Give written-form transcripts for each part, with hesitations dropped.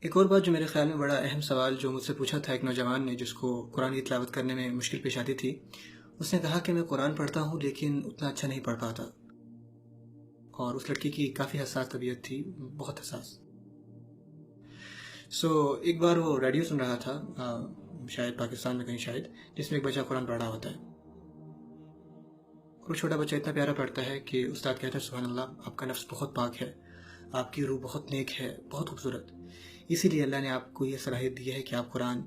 ایک اور بات جو میرے خیال میں بڑا اہم سوال جو مجھ سے پوچھا تھا ایک نوجوان نے، جس کو قرآن کی تلاوت کرنے میں مشکل پیش آتی تھی، اس نے کہا کہ میں قرآن پڑھتا ہوں لیکن اتنا اچھا نہیں پڑھ پاتا۔ اور اس لڑکی کی کافی حساس طبیعت تھی، بہت حساس۔ ایک بار وہ ریڈیو سن رہا تھا، شاید پاکستان میں کہیں شاید، جس میں ایک بچہ قرآن پڑھ رہا ہوتا ہے، اور وہ چھوٹا بچہ اتنا پیارا پڑھتا ہے کہ استاد کہتا ہے سبحان اللہ، آپ کا نفس بہت پاک ہے، آپ کی روح بہت نیک ہے، بہت خوبصورت، اسی لیے اللہ نے آپ کو یہ صلاحیت دی ہے کہ آپ قرآن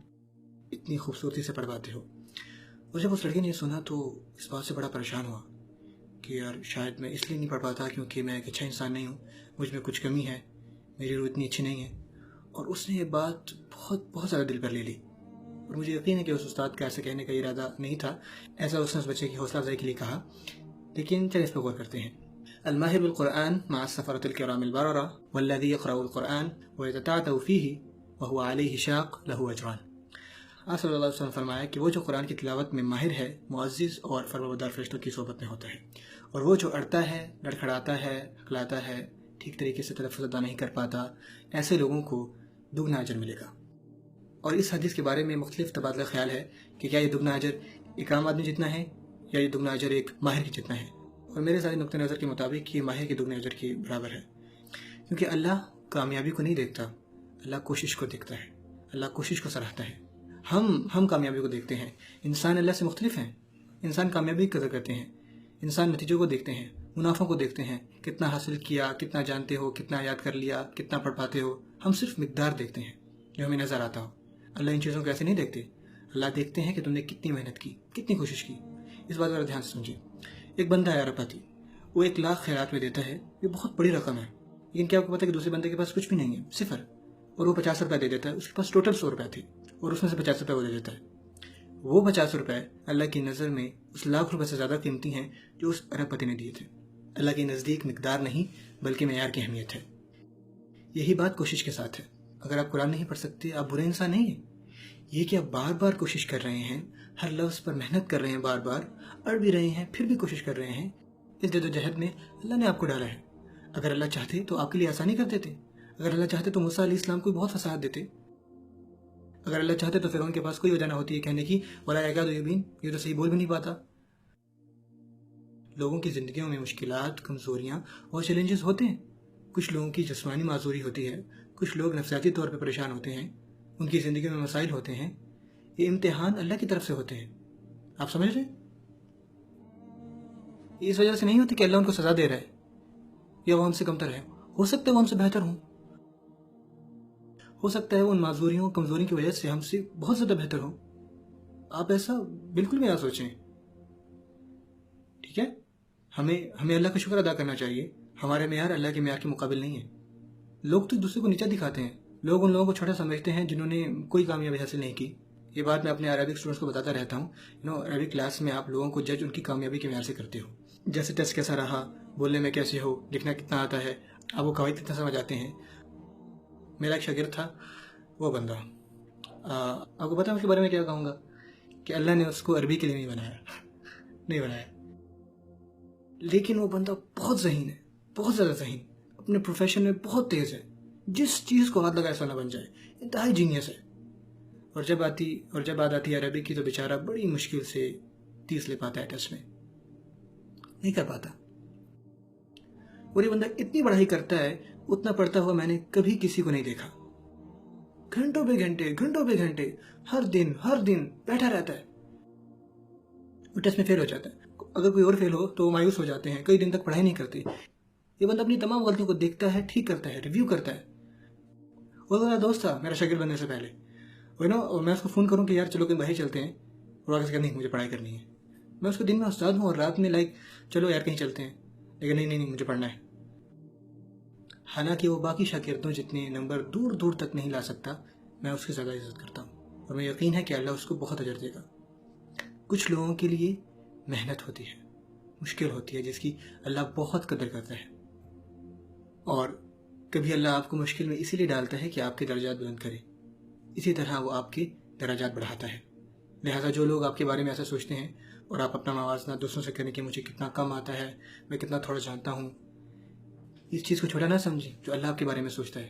اتنی خوبصورتی سے پڑھ پاتے ہو۔ اور جب اس لڑکی نے یہ سنا تو اس بات سے بڑا پریشان ہوا کہ یار شاید میں اس لیے نہیں پڑھ پاتا کیونکہ میں ایک اچھا انسان نہیں ہوں، مجھ میں کچھ کمی ہے، میری روح اتنی اچھی نہیں ہے۔ اور اس نے یہ بات بہت زیادہ دل پر لے لی، اور مجھے یقین ہے کہ اس استاد کا ایسے کہنے کا ارادہ نہیں تھا، ایسا اس نے اس بچے کی حوصلہ افزائی کے لیے کہا۔ لیکن چل اس پہ غور کرتے ہیں۔ الماہر بالقرآن مع السفرة الكرام البررة والذي يقرأ القرآن ويتتعتع فيه وهو عليه شاق له أجران۔ آپ صلی اللہ علیہ وسلم فرمایا کہ وہ جو قرآن کی تلاوت میں ماہر ہے، معزز اور فرمانبردار فرشتوں کی صحبت میں ہوتا ہے، اور وہ جو اڑتا ہے، لڑکھڑاتا ہے، ہکلاتا ہے، ٹھیک طریقے سے تلفظ ادا نہیں کر پاتا، ایسے لوگوں کو دگنا اجر ملے گا۔ اور اس حدیث کے بارے میں مختلف تبادلہ خیال ہے کہ کیا یہ دگنا اجر ایک عام آدمی جتنا ہے یا یہ دگنا اجر ایک ماہر کی جتنا ہے، اور میرے سارے نقطۂ نظر کے مطابق یہ ماہر کے دگنے اجر کے برابر ہے، کیونکہ اللہ کامیابی کو نہیں دیکھتا، اللہ کوشش کو دیکھتا ہے، اللہ کوشش کو سراہتا ہے۔ ہم کامیابی کو دیکھتے ہیں، انسان اللہ سے مختلف ہیں، انسان کامیابی کی قدر کرتے ہیں، انسان نتیجوں کو دیکھتے ہیں، منافع کو دیکھتے ہیں، کتنا حاصل کیا، کتنا جانتے ہو، کتنا یاد کر لیا، کتنا پڑھ پاتے ہو، ہم صرف مقدار دیکھتے ہیں جو ہمیں نظر آتا ہو۔ اللہ ان چیزوں کو ایسے نہیں دیکھتے، اللہ دیکھتے ہیں کہ تم نے کتنی محنت کی، کتنی کوشش کی۔ اس بات پر دھیان سے سمجھیے۔ ایک بندہ ہے عرفاتی، وہ 1,00,000 خیرات میں دیتا ہے، یہ بہت بڑی رقم ہے، لیکن کیا آپ کو پتہ ہے کہ دوسرے بندے کے پاس کچھ بھی نہیں ہے، صفر، اور وہ 50 روپے دے دیتا ہے، اس کے پاس ٹوٹل 100 روپے تھے، اور اس میں سے 50 روپے وہ دے دیتا ہے۔ وہ 50 روپے اللہ کی نظر میں اس 1,00,000 روپے سے زیادہ قیمتی ہیں جو اس ارب پتی نے دیے تھے۔ اللہ کے نزدیک مقدار نہیں بلکہ معیار کی اہمیت ہے۔ یہی بات کوشش کے ساتھ ہے۔ اگر آپ قرآن نہیں پڑھ سکتے، آپ برے انسان نہیں ہیں، یہ کہ آپ بار بار کوشش کر رہے ہیں، ہر لفظ پر محنت کر رہے ہیں، بار بار اڑ بھی رہے ہیں، پھر بھی کوشش کر رہے ہیں، اس جد و جہد میں اللہ نے آپ کو ڈالا ہے۔ اگر اللہ چاہتے تو آپ کے لیے آسانی کر دیتے، اگر اللہ چاہتے تو موسیٰ علیہ السلام کو بہت فصاحت دیتے، اگر اللہ چاہتے تو فرعون کے پاس کوئی وجہ نہ ہوتی ہے کہنے کی وَلَا يَكَادُ يُبِينُ، یہ تو صحیح بول بھی نہیں پاتا۔ لوگوں کی زندگیوں میں مشکلات، کمزوریاں اور چیلنجز ہوتے ہیں۔ کچھ لوگوں کی جسمانی معذوری ہوتی ہے، کچھ لوگ نفسیاتی طور پہ پریشان ہوتے ہیں، ان کی زندگی میں مسائل ہوتے ہیں۔ یہ امتحان اللہ کی طرف سے ہوتے ہیں، آپ سمجھ رہے ہیں؟ اس وجہ سے نہیں ہوتی کہ اللہ ان کو سزا دے رہا ہے یا وہ ہم سے کمتر ہے، ہو سکتا ہے وہ ہم سے بہتر ہوں، ہو سکتا ہے وہ ان معذوریوں کمزوری کی وجہ سے ہم سے بہت زیادہ بہتر ہوں۔ آپ ایسا بالکل بھی نہ سوچیں، ٹھیک ہے؟ ہمیں اللہ کا شکر ادا کرنا چاہیے، ہمارے معیار اللہ کے معیار کے مقابل نہیں ہے۔ لوگ تو ایک دوسرے کو نیچا دکھاتے ہیں، لوگ ان لوگوں کو چھوٹا سمجھتے ہیں جنہوں نے کوئی کامیابی حاصل نہیں کی۔ یہ بات میں اپنے عربک اسٹوڈنٹس کو بتاتا رہتا ہوں، عربک کلاس میں آپ لوگوں کو جج ان کی کامیابی کے معیار سے کرتے ہو، جیسے ٹیسٹ کیسا رہا، بولنے میں کیسے ہو، لکھنا کتنا آتا ہے، آپ وہ قواعد کتنا سمجھ آتے ہیں۔ میرا ایک شاگرد تھا، وہ بندہ، آپ کو پتہ ہے اس کے بارے میں کیا کہوں گا، کہ اللہ نے اس کو عربی کے لیے نہیں بنایا، لیکن وہ بندہ بہت ذہین ہے، بہت زیادہ ذہین، اپنے پروفیشن میں بہت تیز ہے، جس چیز کو ہاتھ لگائے ایسا نہ بن جائے، انتہائی جینیس ہے۔ اور جب بات آتی ہے عربی کی تو بیچارہ بڑی مشکل سے 30 لے پاتا ہے ٹیسٹ میں، نہیں کر پاتا۔ اور یہ بندہ اتنی پڑھائی کرتا ہے، اتنا پڑھتا ہوا میں نے کبھی کسی کو نہیں دیکھا، گھنٹوں پہ گھنٹے ہر دن بیٹھا رہتا ہے، وہ ٹیسٹ میں فیل ہو جاتا ہے۔ اگر کوئی اور فیل ہو تو وہ مایوس ہو جاتے ہیں، کئی دن تک پڑھائی نہیں کرتے۔ یہ بندہ اپنی تمام غلطیوں کو دیکھتا ہے، ٹھیک کرتا ہے، ریویو کرتا ہے۔ اور میرا دوست تھا میرا شاگرد بننے سے پہلے، اور میں اس کو فون کروں کہ یار چلو کہیں باہر چلتے ہیں، اور آگے سے کہا نہیں مجھے پڑھائی کرنی ہے۔ میں اس کو دن میں استاد ہوں اور رات میں چلو یار کہیں چلتے ہیں، لیکن نہیں مجھے پڑھنا ہے۔ حالانکہ وہ باقی شاگردوں جتنے نمبر دور تک نہیں لا سکتا، میں اس کی زیادہ عزت کرتا ہوں، اور میں یقین ہے کہ اللہ اس کو بہت اجر دے گا۔ کچھ لوگوں کے لیے محنت ہوتی ہے، مشکل ہوتی ہے، جس کی اللہ بہت قدر کرتا ہے، اور کبھی اللہ آپ کو مشکل میں اسی لیے ڈالتا ہے کہ آپ کے درجات بلند کرے، اسی طرح وہ آپ کے درجات بڑھاتا ہے۔ لہٰذا جو لوگ آپ کے بارے میں ایسا سوچتے ہیں اور آپ اپنا موازنہ دوسروں سے کریں کہ مجھے کتنا کم آتا ہے، میں کتنا تھوڑا جانتا ہوں، اس چیز کو چھوٹا نہ سمجھیں جو اللہ آپ کے بارے میں سوچتا ہے،